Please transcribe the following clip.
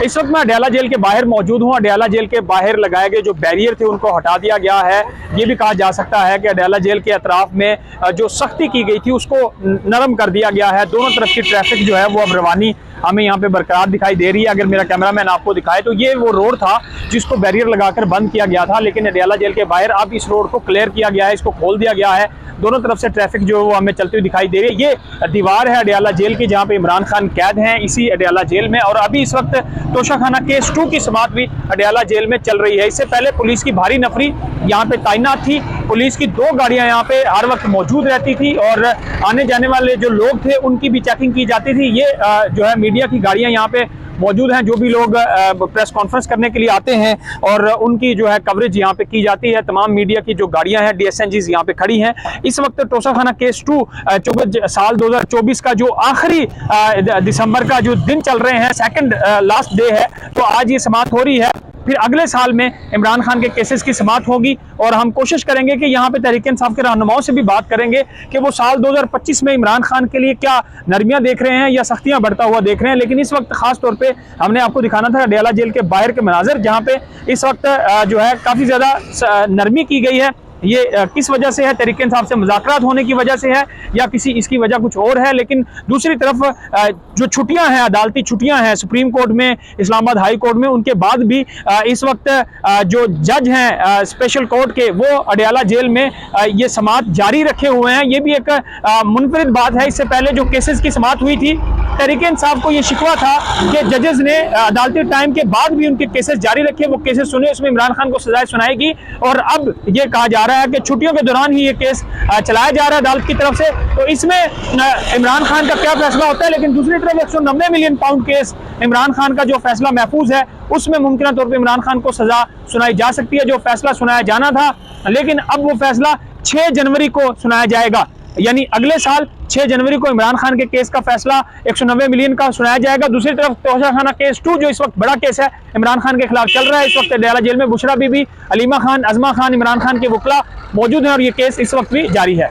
इस वक्त मैं अडयाला जेल के बाहर मौजूद हूँ। अडयाला जेल के बाहर लगाए गए जो बैरियर थे उनको हटा दिया गया है। ये भी कहा जा सकता है कि अडयाला जेल के अतराफ में जो सख्ती की गई थी उसको नरम कर दिया गया है। दोनों तरफ की ट्रैफिक जो है वो अब रवानी हमें यहाँ पे बरकरार दिखाई दे रही है। अगर मेरा कैमरामैन आपको दिखाए तो ये वो रोड था जिसको बैरियर लगाकर बंद किया गया था, लेकिन अडयाला जेल के बाहर अब इस रोड को क्लियर किया गया है, इसको खोल दिया गया है। दोनों तरफ से ट्रैफिक जो है वो हमें चलती हुई दिखाई दे रही है। ये दीवार है अडयाला जेल की जहाँ पे इमरान खान कैद हैं इसी अडयाला जेल में, और अभी इस वक्त तोशाखाना केस 2 की समाअत भी अडयाला जेल में चल रही है। इससे पहले पुलिस की भारी नफरी यहाँ पे तैनात थी। पुलिस की 2 गाड़ियां यहाँ पे हर वक्त मौजूद रहती थी और आने जाने वाले जो लोग थे उनकी भी चेकिंग की जाती थी। ये जो है मीडिया की गाड़ियां यहाँ पे मौजूद हैं, जो भी लोग प्रेस कॉन्फ्रेंस करने के लिए आते हैं और उनकी जो है कवरेज यहाँ पे की जाती है। तमाम मीडिया की जो गाड़ियां हैं DSNGs यहाँ पे खड़ी हैं। इस वक्त तोशाखाना केस 2 साल 2024 का जो आखिरी दिसंबर का जो दिन चल रहे हैं, सेकंड लास्ट डे है, तो आज ये समाअत हो रही है। फिर अगले साल में इमरान खान के केसेस की समाअत होगी और हम कोशिश करेंगे कि यहाँ पे तहरीक इंसाफ के रहनुमाओं से भी बात करेंगे कि वो साल 2025 में इमरान खान के लिए क्या नरमियां देख रहे हैं या सख्तियां बढ़ता हुआ देख रहे हैं। लेकिन इस वक्त खास तौर पे हमने आपको दिखाना था अडयाला जेल के बाहर के मनाजर, जहाँ पे इस वक्त जो है काफ़ी ज़्यादा नरमी की गई है। ये किस वजह से है? तहरीक इंसाफ से मुज़ाकरात होने की वजह से है या किसी इसकी वजह कुछ और है? लेकिन दूसरी तरफ जो छुट्टियां हैं, अदालती छुट्टियां हैं सुप्रीम कोर्ट में, इस्लामाबाद हाई कोर्ट में, उनके बाद भी इस वक्त जो जज हैं स्पेशल कोर्ट के वो अडयाला जेल में ये समाअत जारी रखे हुए हैं। ये भी एक मुनफरिद बात है। इससे पहले जो केसेस की समाअत हुई थी, तहरीक इंसाफ को ये शिकवा था कि जजेस ने अदालती टाइम के बाद भी उनके केसेस जारी रखे, वो केसेस सुने, उसमें इमरान खान को सजाएं सुनाएगी। और अब ये कहा जा रहा है कि छुट्टियों के दौरान ही ये केस चलाया जा रहा है अदालत की तरफ से, तो इसमें इमरान खान का क्या फैसला होता है। लेकिन दूसरी तरफ 190 million pound case Imran Khan का जो फैसला महफूज है उसमें मुमकिन तौर पर इमरान खान को सजा सुनाई जा सकती है। जो फैसला सुनाया जाना था, लेकिन अब वो फैसला 6 जनवरी को सुनाया जाएगा, यानी अगले साल 6 जनवरी को इमरान खान के केस का फैसला 190 मिलियन का सुनाया जाएगा। दूसरी तरफ तोशाखाना केस 2 जो इस वक्त बड़ा केस है इमरान खान के खिलाफ चल रहा है, इस वक्त अडयाला जेल में बुशरा बीबी, अलीमा खान, अजमा खान, इमरान खान के वकला मौजूद हैं और ये केस इस वक्त भी जारी है।